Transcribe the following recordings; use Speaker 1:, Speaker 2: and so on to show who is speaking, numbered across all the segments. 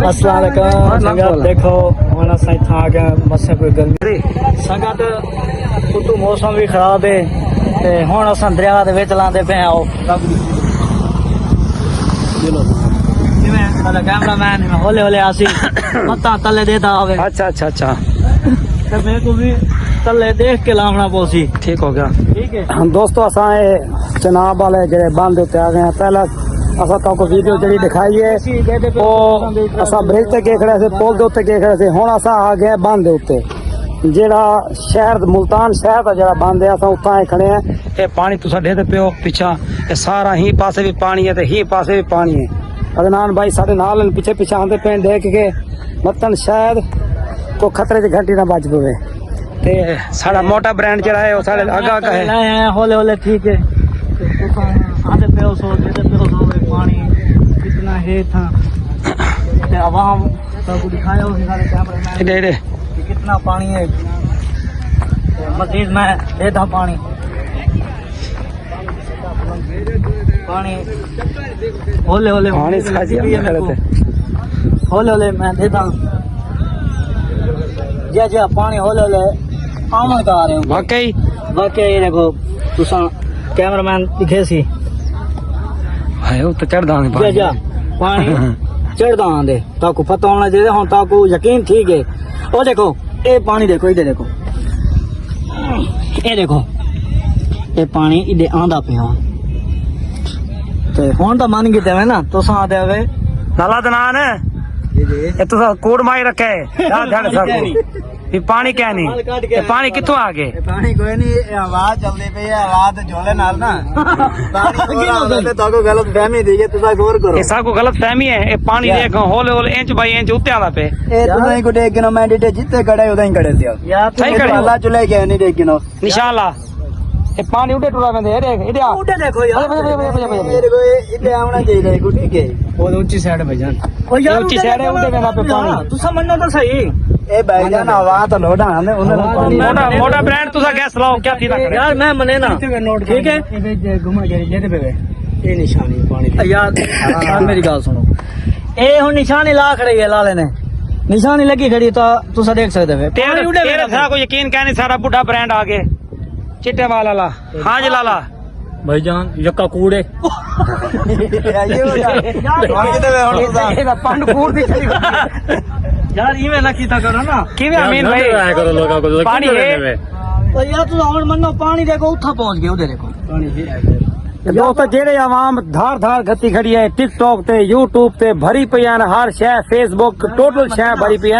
Speaker 1: अस्सलाम वालेकुम। संगत देखो हम असां इत्थां आ गए मस्से कोई गर्मी संगत उतू मौसम भी खराब है ते हुण असां दरिया दे विच लांदे पे आओ जिवें साडा कैमरामैन हौले हौले आसी मत्ता तले देता आवे।
Speaker 2: अच्छा अच्छा अच्छा
Speaker 1: ते मेरे को भी तले देख के लावना पोसी।
Speaker 2: ठीक हो गया।
Speaker 1: ठीक है
Speaker 2: दोस्तों असां चनाब वाले जेड़े बंद उत्ते आ गए हैं। पहला असां ताको वीडियो जड़ी दिखाई है वो असां ब्रिज ते गए खड़े से पुल दे उत्ते गए खड़े से हुण असां आ गए बंद दे उत्ते जेड़ा शहर मुल्तान शहर दा जेड़ा बंद है असां उत्तां खड़े हैं। ये पानी तुसा देते पियो पिछा ये सारा ही पासे भी पानी है ते ही पासे भी पानी है। अदनान भाई साडे नाल पीछे पीछे आंदे पे देख के मतन शायद को खतरे दी घंटी ना बच पवे ते साडा मोटा ब्रांड जेड़ा है वो साडे आगा का है।
Speaker 1: हौले हौले ठीक है आंदे पे सो देते पे सो पानी कितना है था ते आवाम सबको दिखाया हो सारे कैमरामैन
Speaker 2: इधर
Speaker 1: कि कितना पानी है। मस्जिद में देता पानी पानी हौले हौले
Speaker 2: पानी
Speaker 1: हौले हौले मैं देता जा पानी हौले हौले आमन का आ रहे हो वाकई देखो तुसा कैमरामैन दिखे सी
Speaker 2: है वो तो चढ़दा नहीं
Speaker 1: जा पानी चढ़दा आंदे ताको पता होना चाहिए हुन ताको यकीन ठीक है। ओ देखो ये पानी देखो इधर देखो ये देखो ये पानी इधर आंदा पिया ते हुन तो मन कीते वे ना तुसा आदे वे
Speaker 2: लाला दनान ये तुसा कोड माई रखे ध्यान सब ये पानी क्या नहीं ये पानी कित्थों आ गए।
Speaker 1: पानी कोई नहीं आवाज चलदी पे है आवाज झोले नाल ना पानी हो रहा है ताको गलत फहमी दी है तुसा गौर करो
Speaker 2: ये सबको गलत फहमी है। ये पानी देखो हौले हौले इंच बाई इंच उत्ते आंदा पे
Speaker 1: ए तुसा ही को देख गिनो मैं डिटे जिते खड़े उदा ही खड़े थे यार
Speaker 2: सही खड़े
Speaker 1: अल्लाह चले गए नहीं देख गिनो
Speaker 2: इंशाल्लाह ये पानी उठे टुरा वेंदे ये देख इधर
Speaker 1: उठे देखो यार मेरे को इधर आना चाहिए को ठीक है वो ऊंची साइड पे जान ओ यार
Speaker 2: ऊंची साइड है उठे वेंदा पे पानी
Speaker 1: तुसा मन्नो तो सही ए भाईजान आवाज तो लोडा है
Speaker 2: मोटा मोटा ब्रांड तुसा गैस लाओ क्या थी
Speaker 1: यार मैं मने ना ठीक है घुमा जा जेते पे ये निशानी पानी यार मेरी गल सुनो ए हुन निशानी ला खड़ी है लाले ने निशानी लगी खड़ी तो तुसा देख सकदे हो
Speaker 2: तेरे सारा को यकीन कहने सारा बुढ़ा ब्रांड आ गए चिट्टे वाला ला हाँ जी लाला
Speaker 1: भाईजान यक्का कूड़े यार इवें ना कीता करो ना
Speaker 2: किवें अमीन भाई
Speaker 3: करो लोगों को
Speaker 2: पानी है
Speaker 1: तो यार तू हुन मन्नो पानी देखो उठा पहुंच गए उधर देखो पानी है
Speaker 2: दोस्तों जेड़े आवाम धार धार गति खड़ी है टिकटॉक ते यूट्यूब ते भरी पई है हर शय फेसबुक टोटल शय भरी पई है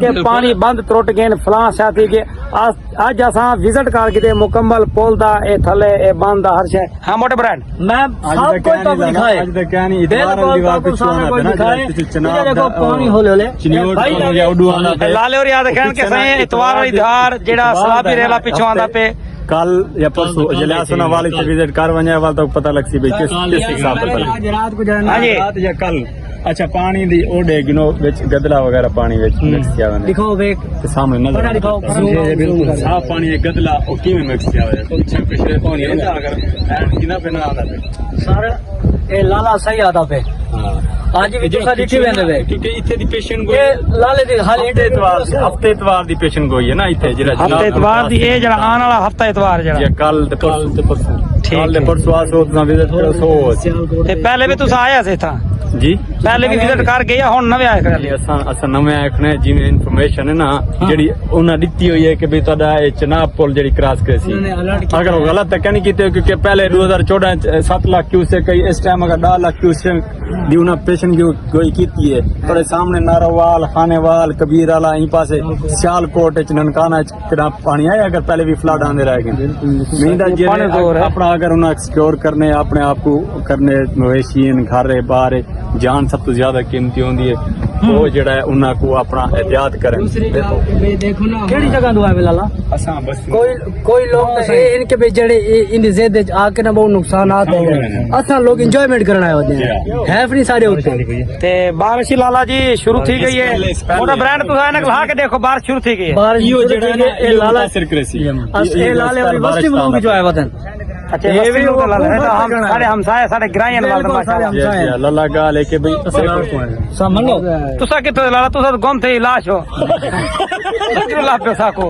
Speaker 2: कि पानी बंद त्रुट गए फलां साथी के आज असां विजिट कर के मुकम्मल पुल दा ए थले ए बंद दा हर शय हां मोटे ब्रांड
Speaker 1: मैं सब कोई तो दिखाए
Speaker 3: आज तक क्या नहीं इधर वाली दीवार पे छुआना था ना चनाब
Speaker 1: देखो पानी होले होले
Speaker 3: चिनियोट हो गया उडू आंदा पे
Speaker 2: लाले और याद कहन के सही इतवार वाली धार जेड़ा सलाबी रेला पिछो आंदा पे
Speaker 3: कल या परसों जलासना वाले से विजिट कर वने वाला तो पता लग सी भाई किस हिसाब से
Speaker 1: आज रात को जाना
Speaker 3: रात या कल अच्छा पानी दी ओडे गिनो विच गदला वगैरह पानी विच मिक्स किया वने
Speaker 1: दिखाओ वेख
Speaker 3: ते सामने नजर
Speaker 1: दिखाओ
Speaker 3: बिल्कुल साफ पानी है गदला ओ किवें मिक्स किया हुआ है अच्छा पिछले पानी है अगर किना पे ना आता पे
Speaker 1: सारा ए लाला सही आता पे आज भी जो साडी टीवी ने वे
Speaker 3: क्योंकि इथे दी पेशेंट को
Speaker 1: ये लाले दी हाल
Speaker 3: हफ्ते इतवार दी पेशेंट को है ना इथे जेड़ा
Speaker 2: हफ्ते इतवार दी ए जेड़ा आने वाला हफ्ता इतवार जेड़ा
Speaker 3: कल ते परसों कल ते परसों आसो ना विजिट करो सो
Speaker 2: ते पहले भी तुसा आया से था
Speaker 3: जी
Speaker 2: पहले भी विजिट कर गया हुन नवे आए कर लिया
Speaker 3: असा नवे आखने जिवें इन्फॉर्मेशन है ना जेड़ी उन्हें दित्ती हुई है कि भी तुहाडा ए चनाब पुल जेड़ी क्रॉस करे सी अगर वो गलत तक नहीं कीते क्योंकि पहले 2014 7 लाख क्यूसेक कई इस टाइम अगर 10 लाख क्यूसेक दी उन्हें पेशेंट की कोई कीती है थोड़े सामने नारोवाल खानेवाल कबीर वाला यहीं पासे सियालकोट च ननकाना च पानी आया अगर पहले भी फ्लड आंदे रह गए अपना अगर उन्हें सिक्योर करने अपने आप को करने मवेशियन घर बाहर जान सब तो ज्यादा कीमती होती है वो जड़ा है उन्हें को अपना एहतियात करें।
Speaker 1: देखो ना केड़ी जगह दुआ है लाला
Speaker 3: असा बस
Speaker 1: कोई लोग इनके भी जड़े इन जेद आके ना बहुत नुकसान आते हैं असा लोग एंजॉयमेंट करना आए होते हैं है अपनी सारे होते
Speaker 2: ते बारिश लाला जी शुरू थी गई है मोटा ब्रांड तो है ना ला के देखो बारिश शुरू थी गई है
Speaker 1: बारिश
Speaker 3: यो जड़ा है
Speaker 1: लाला
Speaker 3: सिरक्रेसी
Speaker 1: ए लाले वाली बस्ती में लोग जो आए वतन
Speaker 2: अच्छा ये भी वो हम सारे हमसाए सारे गिरायन वाले माशाल्लाह
Speaker 3: अल्लाह गाल है कि भाई
Speaker 1: समझ लो
Speaker 2: तुसा कितो लाला तुसा तो गुम थे लाश हो क्यों ला पे साको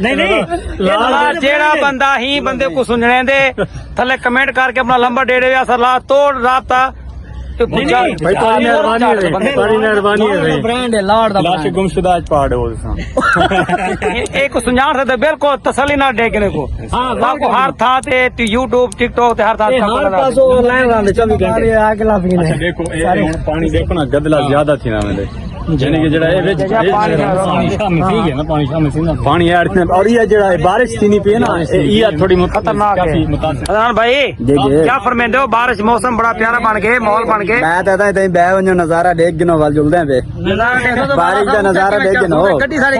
Speaker 2: नहीं लाला जेड़ा बंदा ही बंदे को सुनने दे थले कमेंट करके अपना नंबर दे दे असर ला तोड़ राबता
Speaker 3: भाई तुम्हारी मेहरबानी है
Speaker 1: ब्रांड है लॉर्ड दा
Speaker 3: लाश गुमशुदा आज पहाड़ हो
Speaker 2: एक सुझाव से बिल्कुल तसल्ली ना देखने को हां को हर था ते YouTube TikTok ते हर था
Speaker 1: हर पासो ऑनलाइन रहंदे 24 घंटे आगे ला भी
Speaker 3: अच्छा देखो ये हुण पानी देखो ना गदला ज्यादा थी ना मेरे यानी कि जड़ा ये विच पानी ठीक है ना पानी शामिल थी ना पानी ऐड थी और ये जड़ा बारिश थी नहीं पे ना ये थोड़ी खतरनाक है
Speaker 2: अदनान भाई क्या फरमाते हो बारिश मौसम बड़ा प्यारा बन गया माहौल बन गया
Speaker 1: मैं कहता है तई बह वनो नजारा देख गिनो वाल जुलदे पे बारिश दा नजारा देख गिनो
Speaker 2: गड्डी सारी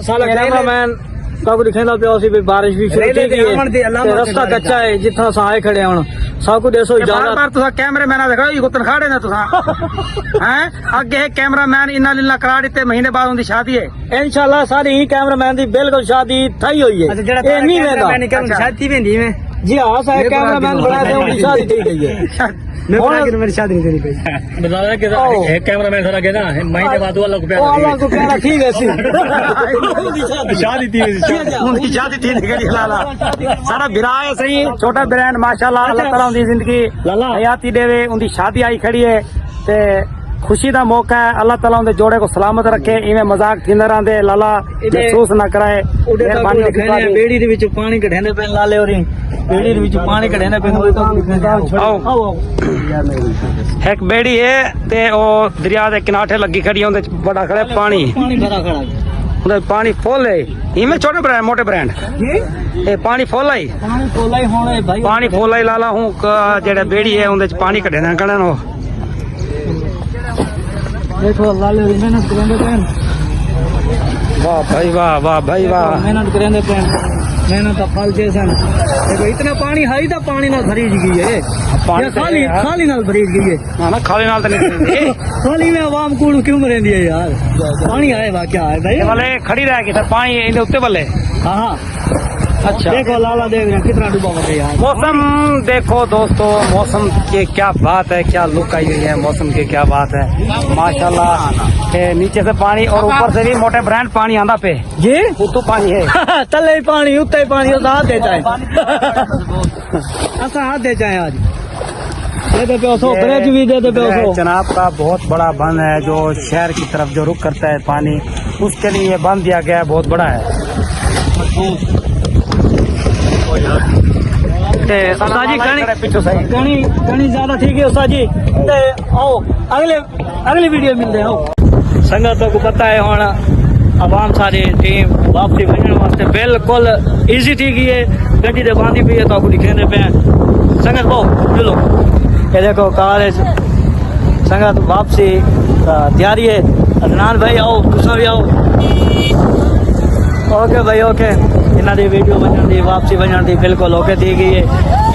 Speaker 1: साला कैमरामैन काकू दिखेंदा पियो सी भी बारिश भी शुरू थी गई है रास्ता कच्चा है जिथा साए खड़े हुन सब को देसो
Speaker 2: बार बार तुसा कैमरामैन देखो ये तनखा देना तुसा हैं आगे कैमरामैन इन्ना लिल्ला करा दिते महीने बाद उनकी शादी है
Speaker 1: इंशाल्लाह सारी ही कैमरामैन दी बिल्कुल शादी थई हुई है ए नहीं वेंदा
Speaker 2: शादी वेंदी में
Speaker 1: जी हां सारे कैमरामैन बना दे उनकी शादी थई गई है
Speaker 2: मैं बड़ा कि मेरी शादी नहीं करी पई बताया कि एक कैमरामैन सारा के ना महीने बाद वाला को
Speaker 1: प्यारा ठीक है सी
Speaker 3: शादी थी
Speaker 2: उनकी शादी थी निकली लाला सारा बिराए सही छोटा ब्रांड माशाल्लाह अल्लाह ताला उनकी जिंदगी हयाती देवे उनकी शादी आई खड़ी है ते खुशी दा मौका है अल्लाह ताला उनके जोड़े को सलामत रखे इवें मजाक थींदा रहंदे लाला महसूस ना कराए मेहरबानी
Speaker 1: बेड़ी दे विच पानी कढेंदे पे लाले होरी बेड़ी दे विच पानी कढेंदे पे
Speaker 2: आओ एक बेड़ी है ते ओ दरिया दे किनारे लगी खड़ी है उनदे बड़ा खड़ा पानी
Speaker 1: भरा खड़ा
Speaker 2: उधर पानी फुल है इवें छोटे ब्रांड मोटे ब्रांड ये पानी फुल है
Speaker 1: पानी फुल ही होने भाई
Speaker 2: पानी फुल ही लाला हूं जेड़ा बेड़ी है उनदे पानी कढेना कणन ओ
Speaker 1: देखो लाले मेहनत करेंदे पेन
Speaker 2: वाह भाई वाह भाई वाह
Speaker 1: मेहनत करेंदे पेन मेहनत का फल जैसन देखो इतना पानी हाई तो पानी नाल भरी गई है या खाली खाली नाल भरी गई है
Speaker 2: ना खाली नाल तो नहीं
Speaker 1: खाली में आवाम कूड़ क्यों मरेंदी है यार पानी आए वा क्या है भाई
Speaker 2: वाले खड़ी रह गई सर पानी इनके उत्ते वाले
Speaker 1: हां
Speaker 2: अच्छा
Speaker 1: देखो लाला देख रहे कितना डूबा हुआ है यार
Speaker 2: मौसम देखो दोस्तों मौसम की क्या बात है क्या लुक आई हुई है मौसम की क्या बात है माशाल्लाह नीचे से पानी और ऊपर से भी मोटे ब्रांड पानी आंदा पे
Speaker 1: जी
Speaker 2: उतो पानी है
Speaker 1: तले ही पानी उत्ते ही पानी हाथ देता है ऐसा हाथ देता है आज दे दे पे सो ब्रिज भी दे दे पे सो
Speaker 2: जनाब का बहुत बड़ा बंद है जो शहर की तरफ जो रुख करता है पानी उसके लिए ये बंद दिया गया है बहुत बड़ा है
Speaker 1: उस्ताद जी कणी ज्यादा ठीक है उस्ताद जी ते आओ अगले वीडियो मिलते आओ संगत को पता है हुन आवाम सारी टीम वापसी वजन वास्ते बिल्कुल इजी थी गई है गड्डी दे बांधी पई है तो आपको दिखेंदे पे संगत बहु चलो ये देखो कार संगत वापसी तैयारी है अदनान भाई आओ तुसा भी आओ ओके भाई ओके इन्हों की वीडियो बनने की वापसी बनने की बिल्कुल ओके थी गई है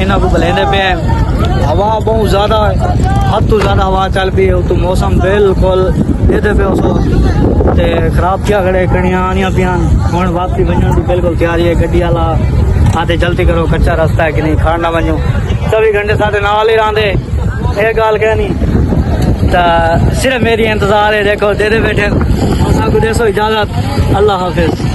Speaker 1: इन्हों को बुलेंदे पे हवा बहुत ज़्यादा हद तो ज़्यादा हवा चल पी है तो मौसम बिल्कुल देते पे उसको ते खराब क्या खड़े कड़ियाँ आनिया पियाँ हूँ वापसी बनने की बिल्कुल तैयारी है गड्डी वाला आते जल्दी करो कच्चा रास्ता है कि नहीं खाना बनो 24 घंटे साढ़े नाल ही रहिंदे ये गल कहनी तो सिर्फ मेरी इंतजार है देखो दे बैठे सबको देसो इजाज़त अल्लाह हाफिज़।